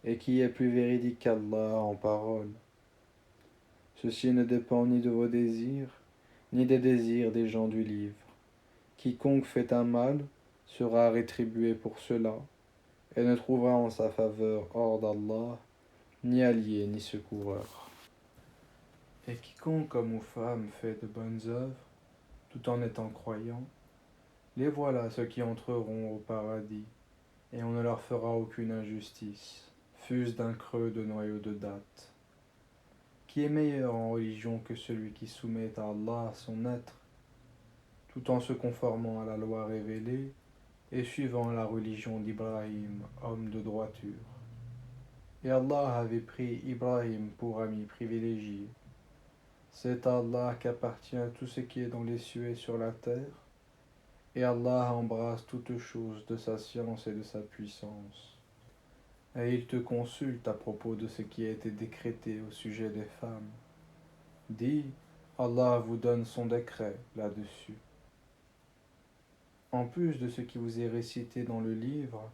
Speaker 1: et qui est plus véridique qu'Allah en parole. Ceci ne dépend ni de vos désirs, ni des désirs des gens du livre. Quiconque fait un mal sera rétribué pour cela, et ne trouvera en sa faveur hors d'Allah ni allié ni secoureur. Et quiconque homme ou femme fait de bonnes œuvres, tout en étant croyant, les voilà ceux qui entreront au paradis, et on ne leur fera aucune injustice, fût-ce d'un creux de noyau de dattes. Qui est meilleur en religion que celui qui soumet à Allah son être, tout en se conformant à la loi révélée et suivant la religion d'Ibrahim, homme de droiture. Et Allah avait pris Ibrahim pour ami privilégié. C'est à Allah qu'appartient tout ce qui est dans les cieux et sur la terre, et Allah embrasse toutes choses de sa science et de sa puissance. Et il te consulte à propos de ce qui a été décrété au sujet des femmes. Dis, Allah vous donne son décret là-dessus. En plus de ce qui vous est récité dans le livre,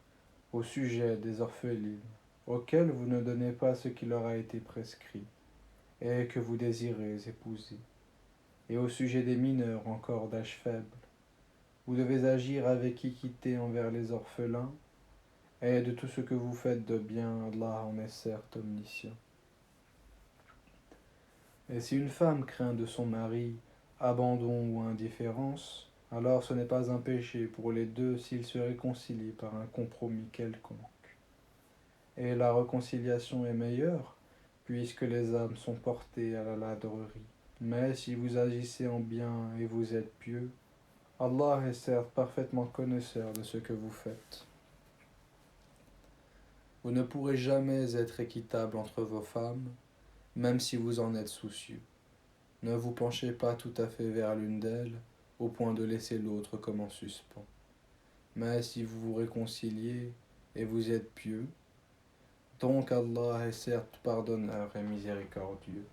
Speaker 1: au sujet des orphelines, auxquelles vous ne donnez pas ce qui leur a été prescrit, et que vous désirez épouser, et au sujet des mineurs encore d'âge faible, vous devez agir avec équité envers les orphelins, et de tout ce que vous faites de bien, Allah en est certes omniscient. Et si une femme craint de son mari abandon ou indifférence, alors ce n'est pas un péché pour les deux s'ils se réconcilient par un compromis quelconque. Et la réconciliation est meilleure, puisque les âmes sont portées à la ladrerie. Mais si vous agissez en bien et vous êtes pieux, Allah est certes parfaitement connaisseur de ce que vous faites. Vous ne pourrez jamais être équitable entre vos femmes, même si vous en êtes soucieux. Ne vous penchez pas tout à fait vers l'une d'elles, au point de laisser l'autre comme en suspens. Mais si vous vous réconciliez et vous êtes pieux, donc Allah est certes pardonneur et miséricordieux.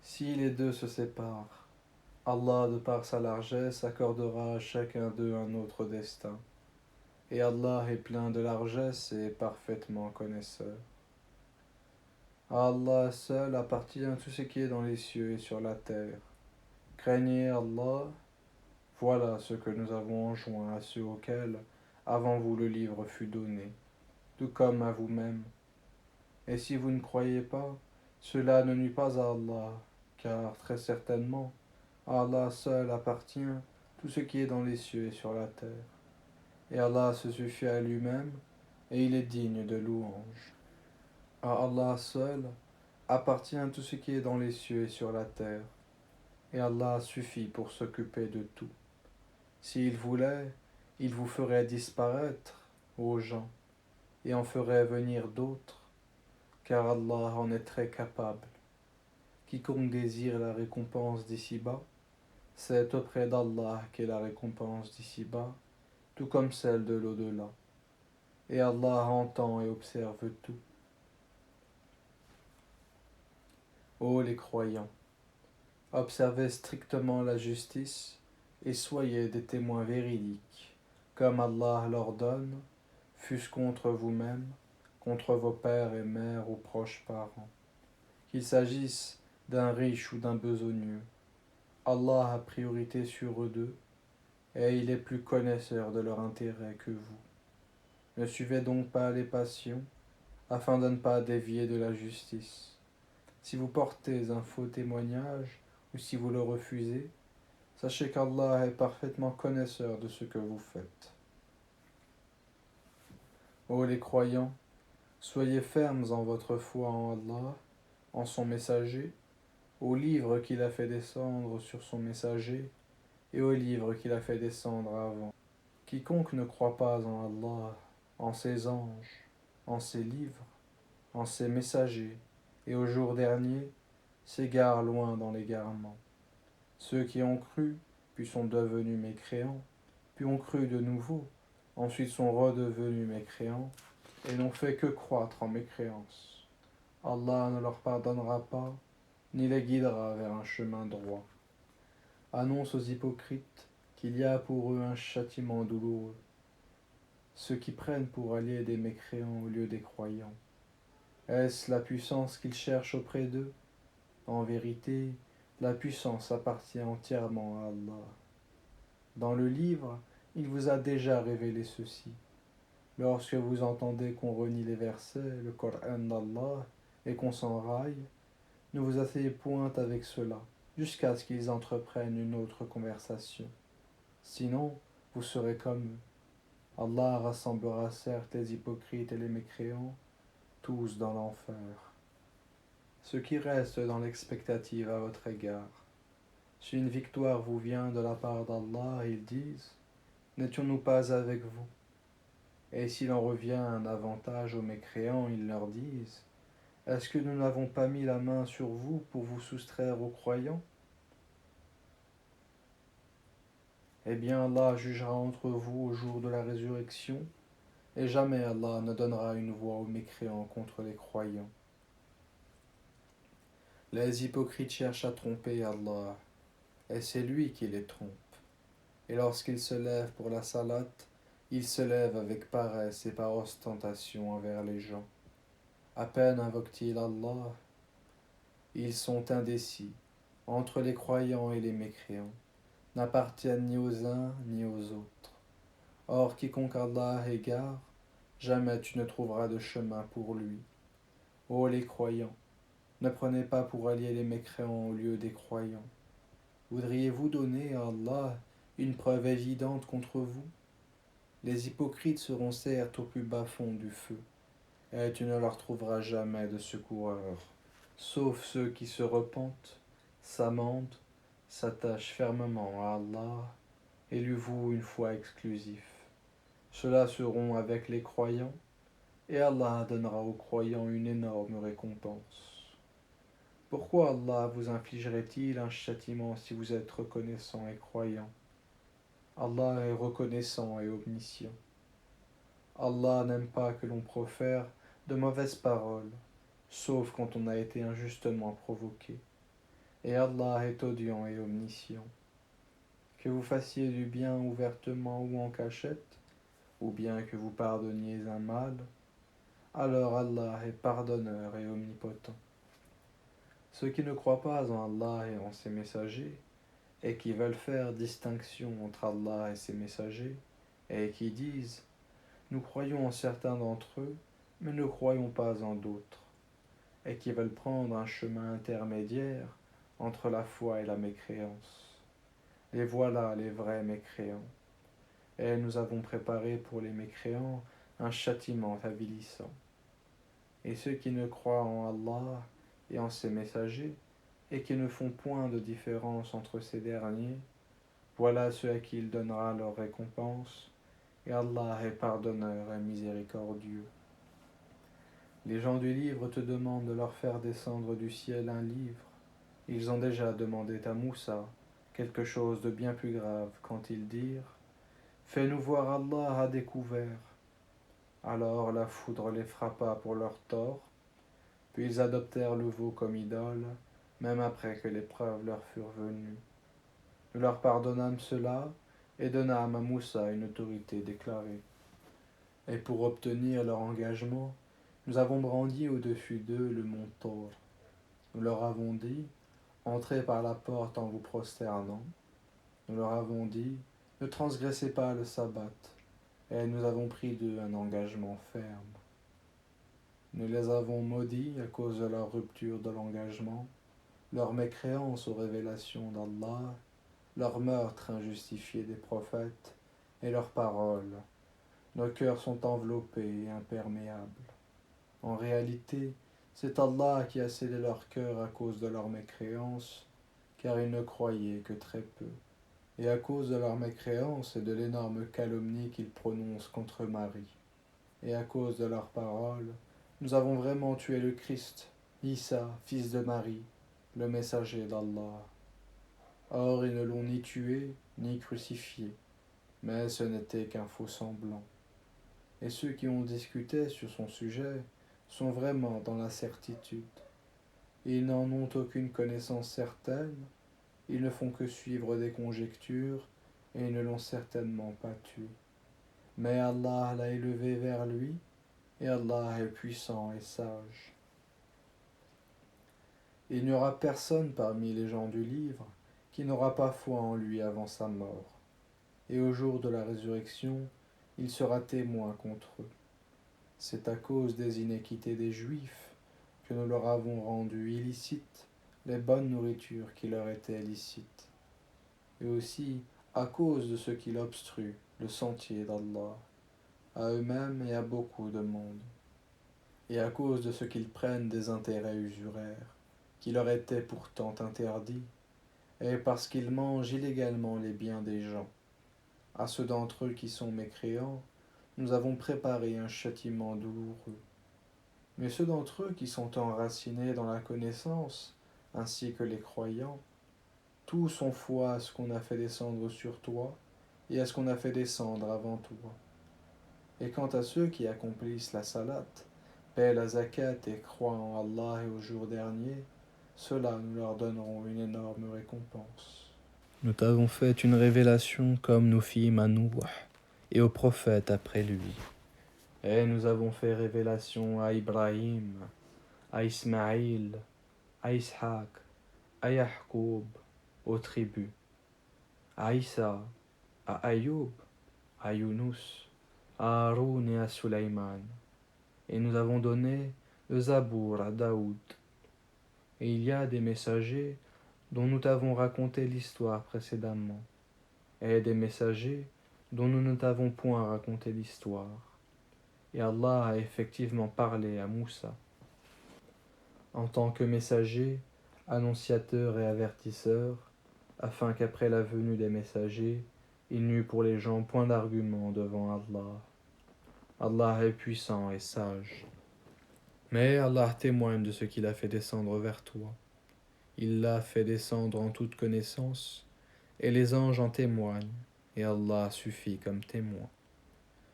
Speaker 1: Si les deux se séparent, Allah, de par sa largesse, accordera à chacun d'eux un autre destin. Et Allah est plein de largesse et parfaitement connaisseur. À Allah seul appartient tout ce qui est dans les cieux et sur la terre. Craignez Allah, voilà ce que nous avons enjoint à ceux auxquels, avant vous, le livre fut donné, tout comme à vous-même. Et si vous ne croyez pas, cela ne nuit pas à Allah, car très certainement, à Allah seul appartient tout ce qui est dans les cieux et sur la terre. Et Allah se suffit à lui-même, et il est digne de louange. À Allah seul appartient tout ce qui est dans les cieux et sur la terre, et Allah suffit pour s'occuper de tout. S'il voulait, il vous ferait disparaître, ô gens, et en ferait venir d'autres, car Allah en est très capable. Quiconque désire la récompense d'ici-bas, c'est auprès d'Allah qu'est la récompense d'ici-bas, tout comme celle de l'au-delà. et Allah entend et observe tout. Ô les croyants, observez strictement la justice et soyez des témoins véridiques, comme Allah l'ordonne, fût-ce contre vous-même, contre vos pères et mères ou proches parents. Qu'il s'agisse d'un riche ou d'un besogneux, Allah a priorité sur eux deux, et il est plus connaisseur de leur intérêt que vous. Ne suivez donc pas les passions, afin de ne pas dévier de la justice. Si vous portez un faux témoignage, ou si vous le refusez, sachez qu'Allah est parfaitement connaisseur de ce que vous faites. Ô les croyants, soyez fermes en votre foi en Allah, en son messager, au livre qu'il a fait descendre sur son messager, et au livre qu'il a fait descendre avant. Quiconque ne croit pas en Allah, en ses anges, en ses livres, en ses messagers, et au jour dernier, s'égare loin dans l'égarement. Ceux qui ont cru, puis sont devenus mécréants, puis ont cru de nouveau, ensuite sont redevenus mécréants, et n'ont fait que croître en mécréance. Allah ne leur pardonnera pas, ni les guidera vers un chemin droit. Annonce aux hypocrites qu'il y a pour eux un châtiment douloureux, ceux qui prennent pour alliés des mécréants au lieu des croyants. Est-ce la puissance qu'ils cherchent auprès d'eux? En vérité, la puissance appartient entièrement à Allah. Dans le livre, il vous a déjà révélé ceci. Lorsque vous entendez qu'on renie les versets, le Coran d'Allah, et qu'on s'enraille, ne vous asseyez point avec cela, jusqu'à ce qu'ils entreprennent une autre conversation. Sinon, vous serez comme eux. Allah rassemblera certes les hypocrites et les mécréants, tous dans l'enfer. Ceux qui restent dans l'expectative à votre égard, si une victoire vous vient de la part d'Allah, ils disent, n'étions-nous pas avec vous? Et s'il en revient un avantage aux mécréants, ils leur disent, est-ce que nous n'avons pas mis la main sur vous pour vous soustraire aux croyants? Eh bien Allah jugera entre vous au jour de la résurrection, et jamais Allah ne donnera une voix aux mécréants contre les croyants. Les hypocrites cherchent à tromper Allah, et c'est lui qui les trompe. Et lorsqu'ils se lèvent pour la salate, ils se lèvent avec paresse et par ostentation envers les gens. À peine invoquent-ils Allah, ils sont indécis, entre les croyants et les mécréants, n'appartiennent ni aux uns ni aux autres. Or quiconque Allah égare, jamais tu ne trouveras de chemin pour lui. Ô les croyants, ne prenez pas pour alliés les mécréants au lieu des croyants. Voudriez-vous donner à Allah une preuve évidente contre vous? Les hypocrites seront certes au plus bas fond du feu, et tu ne leur trouveras jamais de secoureurs, sauf ceux qui se repentent, s'amendent, s'attachent fermement à Allah, et lui vouent une foi exclusive. Ceux-là seront avec les croyants, et Allah donnera aux croyants une énorme récompense. Pourquoi Allah vous infligerait-il un châtiment si vous êtes reconnaissant et croyant? Allah est reconnaissant et omniscient. Allah n'aime pas que l'on profère de mauvaises paroles, sauf quand on a été injustement provoqué. Et Allah est audient et omniscient. Que vous fassiez du bien ouvertement ou en cachette, ou bien que vous pardonniez un mal, alors Allah est pardonneur et omnipotent. Ceux qui ne croient pas en Allah et en ses messagers, et qui veulent faire distinction entre Allah et ses messagers, et qui disent « Nous croyons en certains d'entre eux, mais ne croyons pas en d'autres », et qui veulent prendre un chemin intermédiaire entre la foi et la mécréance. Les voilà les vrais mécréants. Et nous avons préparé pour les mécréants un châtiment avilissant. Et ceux qui ne croient en Allah et en ses messagers, et qui ne font point de différence entre ces derniers, voilà ceux à qui il donnera leur récompense, et Allah est pardonneur et miséricordieux. Les gens du livre te demandent de leur faire descendre du ciel un livre. Ils ont déjà demandé à Moussa quelque chose de bien plus grave quand ils dirent « Fais-nous voir Allah à découvert ». Alors la foudre les frappa pour leur tort, puis ils adoptèrent le veau comme idole, même après que l'épreuve leur fût venue. Nous leur pardonnâmes cela et donnâmes à Moussa une autorité déclarée. Et pour obtenir leur engagement, nous avons brandi au-dessus d'eux le mont Thor. Nous leur avons dit, entrez par la porte en vous prosternant. Nous leur avons dit, ne transgressez pas le sabbat. Et nous avons pris d'eux un engagement ferme. Nous les avons maudits à cause de leur rupture de l'engagement, leur mécréance aux révélations d'Allah, leur meurtre injustifié des prophètes et leurs paroles. Nos cœurs sont enveloppés et imperméables. En réalité, c'est Allah qui a scellé leur cœur à cause de leur mécréance, car ils ne croyaient que très peu. Et à cause de leur mécréance et de l'énorme calomnie qu'ils prononcent contre Marie. Et à cause de leurs paroles, nous avons vraiment tué le Christ, Isa, fils de Marie, le messager d'Allah. Or, ils ne l'ont ni tué, ni crucifié, mais ce n'était qu'un faux semblant. Et ceux qui ont discuté sur son sujet sont vraiment dans la certitude. Ils n'en ont aucune connaissance certaine, ils ne font que suivre des conjectures, et ils ne l'ont certainement pas tué. Mais Allah l'a élevé vers lui, et Allah est puissant et sage. Il n'y aura personne parmi les gens du livre qui n'aura pas foi en lui avant sa mort. Et au jour de la résurrection, il sera témoin contre eux. C'est à cause des inéquités des Juifs que nous leur avons rendu illicites les bonnes nourritures qui leur étaient licites, et aussi à cause de ceux qui obstruent le sentier d'Allah, à eux-mêmes et à beaucoup de monde, et à cause de ceux qu'ils prennent des intérêts usuraires, qui leur étaient pourtant interdits, et parce qu'ils mangent illégalement les biens des gens. À ceux d'entre eux qui sont mécréants, nous avons préparé un châtiment douloureux. Mais ceux d'entre eux qui sont enracinés dans la connaissance, ainsi que les croyants, tous ont foi à ce qu'on a fait descendre sur toi et à ce qu'on a fait descendre avant toi. Et quant à ceux qui accomplissent la salat, paient la zakat et croient en Allah et au jour dernier, ceux-là nous leur donnerons une énorme récompense. Nous t'avons fait une révélation comme nous fîmes à Nouh et aux prophètes après lui. Et nous avons fait révélation à Ibrahim, à Ismaïl, à Ishaq, à Ya'qub, aux tribus, à Isa, à Ayoub, à Yunus, à Haroun et à Sulaiman. Et nous avons donné le Zabour à Daoud. Et il y a des messagers dont nous t'avons raconté l'histoire précédemment, et des messagers dont nous ne t'avons point raconté l'histoire. Et Allah a effectivement parlé à Moussa. En tant que messager, annonciateur et avertisseur, afin qu'après la venue des messagers, il n'y eût pour les gens point d'argument devant Allah. Allah est puissant et sage. Mais Allah témoigne de ce qu'il a fait descendre vers toi. Il l'a fait descendre en toute connaissance, et les anges en témoignent, et Allah suffit comme témoin.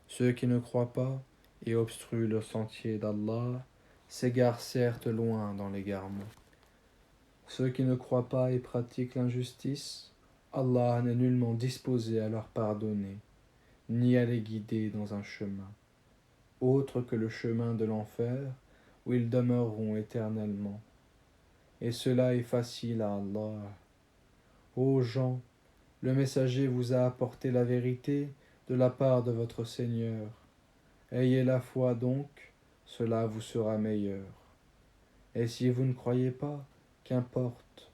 Speaker 1: Ceux qui ne croient pas et obstruent le sentier d'Allah s'égarent certes loin dans l'égarement. Ceux qui ne croient pas et pratiquent l'injustice, Allah n'est nullement disposé à leur pardonner, ni à les guider dans un chemin, autre que le chemin de l'enfer, où ils demeureront éternellement. Et cela est facile à Allah. Ô gens, le messager vous a apporté la vérité de la part de votre Seigneur. Ayez la foi donc, cela vous sera meilleur. Et si vous ne croyez pas, qu'importe.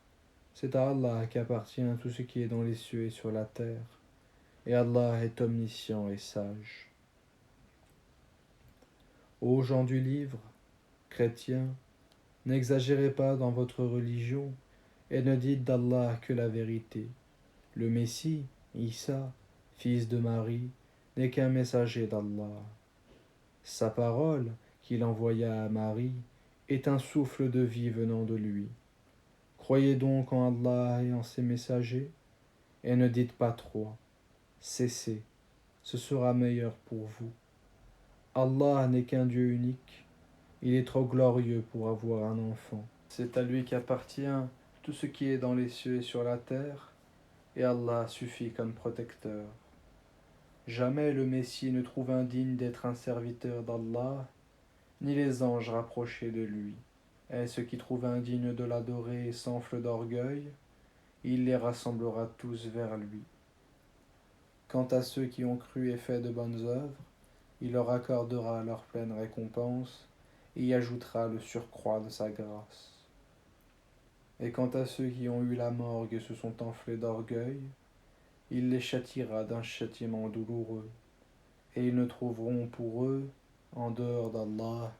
Speaker 1: C'est à Allah qu'appartient tout ce qui est dans les cieux et sur la terre. Et Allah est omniscient et sage. Ô gens du livre, chrétiens, n'exagérez pas dans votre religion et ne dites d'Allah que la vérité. Le Messie, Isa, fils de Marie, n'est qu'un messager d'Allah. Sa parole, qu'il envoya à Marie, est un souffle de vie venant de lui. Croyez donc en Allah et en ses messagers, et ne dites pas trop. Cessez, ce sera meilleur pour vous. Allah n'est qu'un Dieu unique. Il est trop glorieux pour avoir un enfant. C'est à lui qu'appartient tout ce qui est dans les cieux et sur la terre, et Allah suffit comme protecteur. Jamais le Messie ne trouve indigne d'être un serviteur d'Allah, ni les anges rapprochés de lui. Et ceux qui trouvent indigne de l'adorer s'enflent d'orgueil, il les rassemblera tous vers lui. Quant à ceux qui ont cru et fait de bonnes œuvres, il leur accordera leur pleine récompense et y ajoutera le surcroît de sa grâce. Et quant à ceux qui ont eu la morgue et se sont enflés d'orgueil, il les châtiera d'un châtiment douloureux, et ils ne trouveront pour eux, en dehors d'Allah,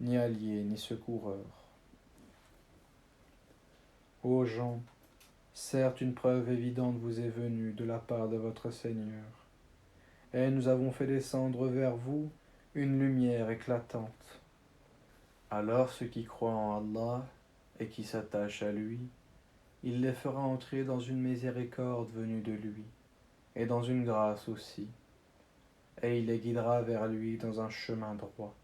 Speaker 1: ni alliés ni secoureurs. Ô gens, certes une preuve évidente vous est venue de la part de votre Seigneur, et nous avons fait descendre vers vous une lumière éclatante. Alors ceux qui croient en Allah et qui s'attachent à lui, il les fera entrer dans une miséricorde venue de lui, et dans une grâce aussi, et il les guidera vers lui dans un chemin droit.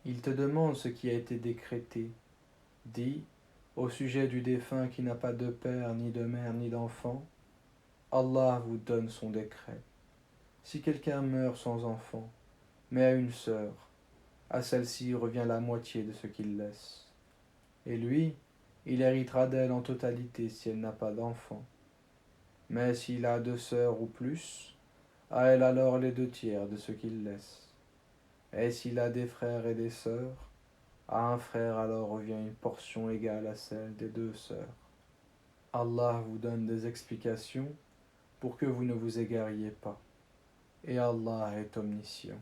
Speaker 1: Il te demande ce qui a été décrété. Dis, au sujet du défunt qui n'a pas de père, ni de mère, ni d'enfant, Allah vous donne son décret. Si quelqu'un meurt sans enfant, mais a une sœur, à celle-ci revient la moitié de ce qu'il laisse. Et lui, il héritera d'elle en totalité si elle n'a pas d'enfant. Mais s'il a 2 sœurs ou plus, à elle alors les 2 tiers de ce qu'il laisse. Et s'il a des frères et des sœurs, à un frère alors revient une portion égale à celle des 2 sœurs. Allah vous donne des explications pour que vous ne vous égariez pas. Et Allah est omniscient.